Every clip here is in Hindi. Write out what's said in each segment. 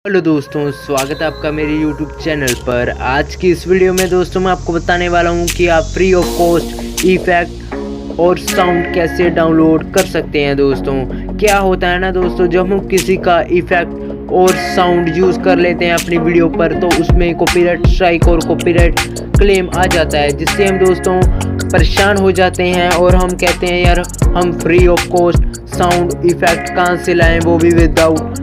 हेलो दोस्तों, स्वागत है आपका मेरे YouTube चैनल पर। आज की इस वीडियो में दोस्तों मैं आपको बताने वाला हूं कि आप फ्री ऑफ कॉस्ट इफेक्ट और साउंड कैसे डाउनलोड कर सकते हैं। दोस्तों क्या होता है ना दोस्तों, जब हम किसी का इफेक्ट और साउंड यूज़ कर लेते हैं अपनी वीडियो पर तो उसमें कॉपीराइट स्ट्राइक और कॉपीराइट क्लेम आ जाता है, जिससे हम दोस्तों परेशान हो जाते हैं और हम कहते हैं यार हम free of cost sound effect कहाँ से लाएं, वो भी विदाउट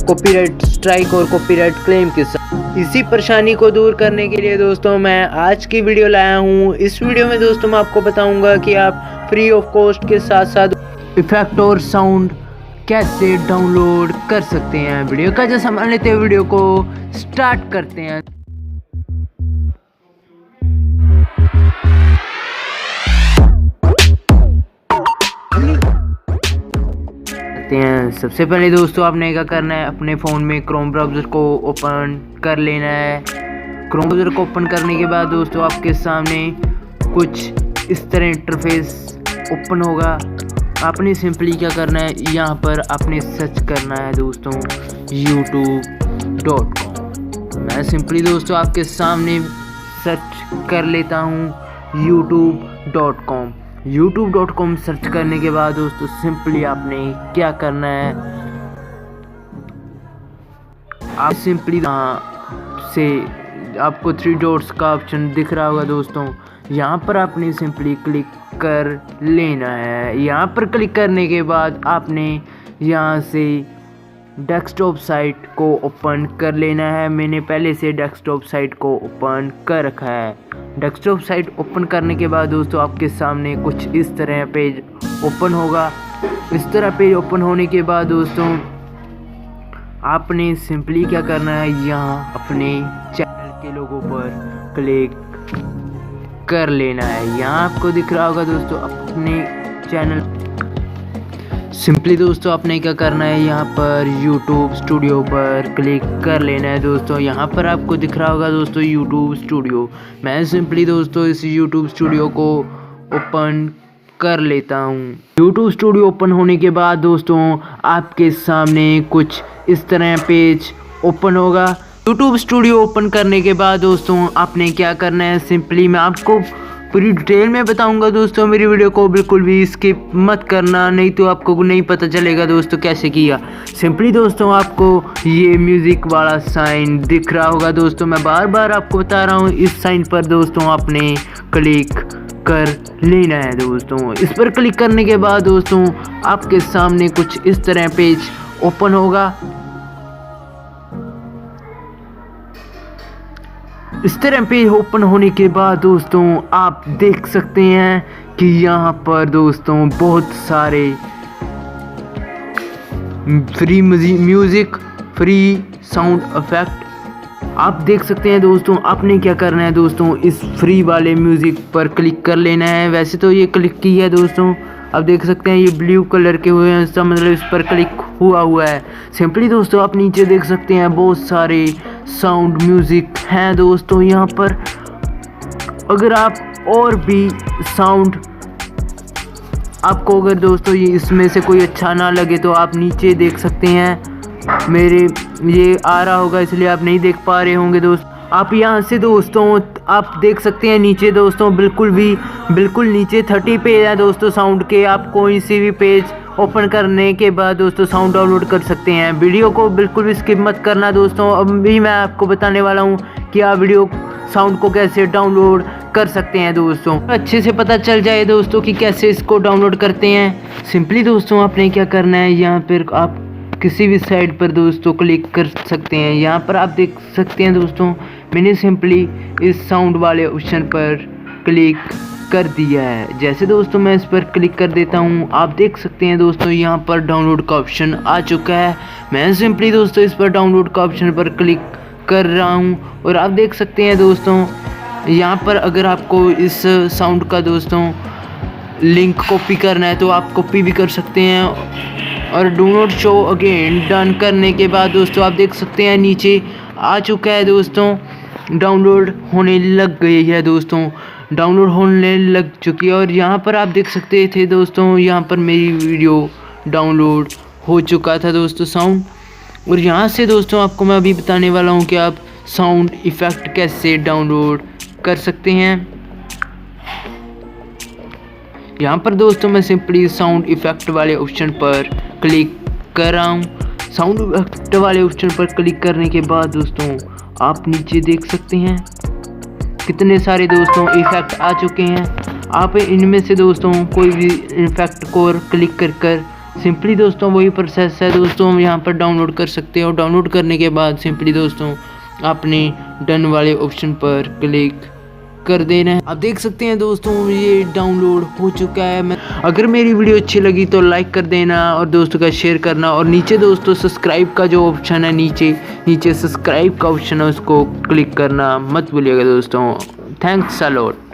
कॉपीराइट स्ट्राइक और कॉपीराइट क्लेम के साथ। इसी परेशानी को दूर करने के लिए दोस्तों मैं आज की वीडियो लाया हूँ। इस वीडियो में दोस्तों मैं आपको बताऊंगा कि आप फ्री ऑफ कॉस्ट के साथ साथ इफेक्ट और साउंड कैसे डाउनलोड कर सकते हैं। वीडियो का जैसा मान लेते हैं, वीडियो को स्टार्ट करते हैं। सबसे पहले दोस्तों आपने क्या करना है, अपने फ़ोन में क्रोम ब्राउज़र को ओपन कर लेना है। क्रोम ब्राउज़र को ओपन करने के बाद दोस्तों आपके सामने कुछ इस तरह इंटरफेस ओपन होगा। आपने सिंपली क्या करना है, यहाँ पर आपने सर्च करना है दोस्तों youtube.com। मैं सिंपली दोस्तों आपके सामने सर्च कर लेता हूँ youtube.com। youtube.com सर्च करने के बाद दोस्तों सिंपली आपने क्या करना है, आप सिंपली से आपको 3 डॉट्स का ऑप्शन दिख रहा होगा दोस्तों, यहाँ पर आपने सिंपली क्लिक कर लेना है। यहाँ पर क्लिक करने के बाद आपने यहाँ से डेस्कटॉप साइट को ओपन कर लेना है। मैंने पहले से डेस्कटॉप साइट को ओपन कर रखा है। डेस्कटॉप साइट ओपन करने के बाद दोस्तों आपके सामने कुछ इस तरह पेज ओपन होगा। इस तरह पेज ओपन होने के बाद दोस्तों आपने सिंपली क्या करना है, यहाँ अपने चैनल के लोगो पर क्लिक कर लेना है। यहाँ आपको दिख रहा होगा दोस्तों अपने चैनल। सिंपली दोस्तों आपने क्या करना है, यहाँ पर YouTube स्टूडियो पर क्लिक कर लेना है दोस्तों। यहाँ पर आपको दिख रहा होगा दोस्तों YouTube स्टूडियो। मैं सिंपली दोस्तों इस YouTube स्टूडियो को ओपन कर लेता हूँ। YouTube स्टूडियो ओपन होने के बाद दोस्तों आपके सामने कुछ इस तरह पेज ओपन होगा। YouTube स्टूडियो ओपन करने के बाद दोस्तों आपने क्या करना है, सिंपली मैं आपको पूरी डिटेल में बताऊंगा दोस्तों। मेरी वीडियो को बिल्कुल भी स्किप मत करना, नहीं तो आपको नहीं पता चलेगा दोस्तों कैसे किया। सिंपली दोस्तों आपको ये म्यूज़िक वाला साइन दिख रहा होगा दोस्तों, मैं बार बार आपको बता रहा हूँ। इस साइन पर दोस्तों आपने क्लिक कर लेना है दोस्तों। इस पर क्लिक करने के बाद दोस्तों आपके सामने कुछ इस तरह पेज ओपन होगा। इस तरह पेज ओपन होने के बाद दोस्तों आप देख सकते हैं कि यहाँ पर दोस्तों बहुत सारे free music, free sound effect आप देख सकते हैं दोस्तों। आपने क्या करना है दोस्तों, इस फ्री वाले म्यूज़िक पर क्लिक कर लेना है। वैसे तो ये क्लिक की है दोस्तों, आप देख सकते हैं ये ब्लू कलर के हुए हैं, इसका मतलब इस पर क्लिक हुआ है। सिंपली दोस्तों आप नीचे देख सकते हैं बहुत सारे साउंड म्यूज़िक हैं दोस्तों यहाँ पर। अगर आप और भी साउंड आपको अगर दोस्तों ये इसमें से कोई अच्छा ना लगे तो आप नीचे देख सकते हैं। मेरे ये आ रहा होगा इसलिए आप नहीं देख पा रहे होंगे दोस्त। आप यहाँ से दोस्तों आप देख सकते हैं नीचे दोस्तों बिल्कुल नीचे 30 पेज है दोस्तों साउंड के। आप कोई सी भी पेज ओपन करने के बाद दोस्तों साउंड डाउनलोड कर सकते हैं। वीडियो को बिल्कुल भी स्किप मत करना दोस्तों। अब भी मैं आपको बताने वाला हूँ कि आप वीडियो साउंड को कैसे डाउनलोड कर सकते हैं दोस्तों। अच्छे से पता चल जाए दोस्तों कि कैसे इसको डाउनलोड करते हैं। सिंपली दोस्तों आपने क्या करना है, यहाँ पर आप किसी भी साइट पर दोस्तों क्लिक कर सकते हैं। यहाँ पर आप देख सकते हैं दोस्तों मैंने सिंपली इस साउंड वाले ऑप्शन पर क्लिक कर दिया है। जैसे दोस्तों मैं इस पर क्लिक कर देता हूँ, आप देख सकते हैं दोस्तों यहाँ पर डाउनलोड का ऑप्शन आ चुका है। मैं सिंपली दोस्तों इस पर डाउनलोड का ऑप्शन पर क्लिक कर रहा हूँ और आप देख सकते हैं दोस्तों यहाँ पर अगर आपको इस साउंड का दोस्तों लिंक कॉपी करना है तो आप कॉपी भी कर सकते हैं। और do not show again done करने के बाद दोस्तों आप देख सकते हैं नीचे आ चुका है दोस्तों, डाउनलोड होने लग गई है दोस्तों, डाउनलोड होने लग चुकी है। और यहाँ पर आप देख सकते थे दोस्तों यहाँ पर मेरी वीडियो डाउनलोड हो चुका था दोस्तों साउंड। और यहाँ से दोस्तों आपको मैं अभी बताने वाला हूँ कि आप साउंड इफ़ेक्ट कैसे डाउनलोड कर सकते हैं। यहाँ पर दोस्तों मैं सिंपली साउंड इफ़ेक्ट वाले ऑप्शन पर क्लिक कर रहा हूँ। साउंड इफ़ेक्ट वाले ऑप्शन पर क्लिक करने के बाद दोस्तों आप नीचे देख सकते हैं कितने सारे दोस्तों इफ़ेक्ट आ चुके हैं। आप इनमें से दोस्तों कोई भी इफ़ेक्ट को क्लिक कर सिंपली दोस्तों वही प्रोसेस है दोस्तों, हम यहाँ पर डाउनलोड कर सकते हैं। और डाउनलोड करने के बाद सिंपली दोस्तों आपने डन वाले ऑप्शन पर क्लिक कर देना है। आप देख सकते हैं दोस्तों ये डाउनलोड हो चुका है। अगर मेरी वीडियो अच्छी लगी तो लाइक कर देना और दोस्तों का शेयर करना। और नीचे दोस्तों सब्सक्राइब का जो ऑप्शन है, नीचे सब्सक्राइब का ऑप्शन है, उसको क्लिक करना मत भूलिएगा दोस्तों। Thanks a lot.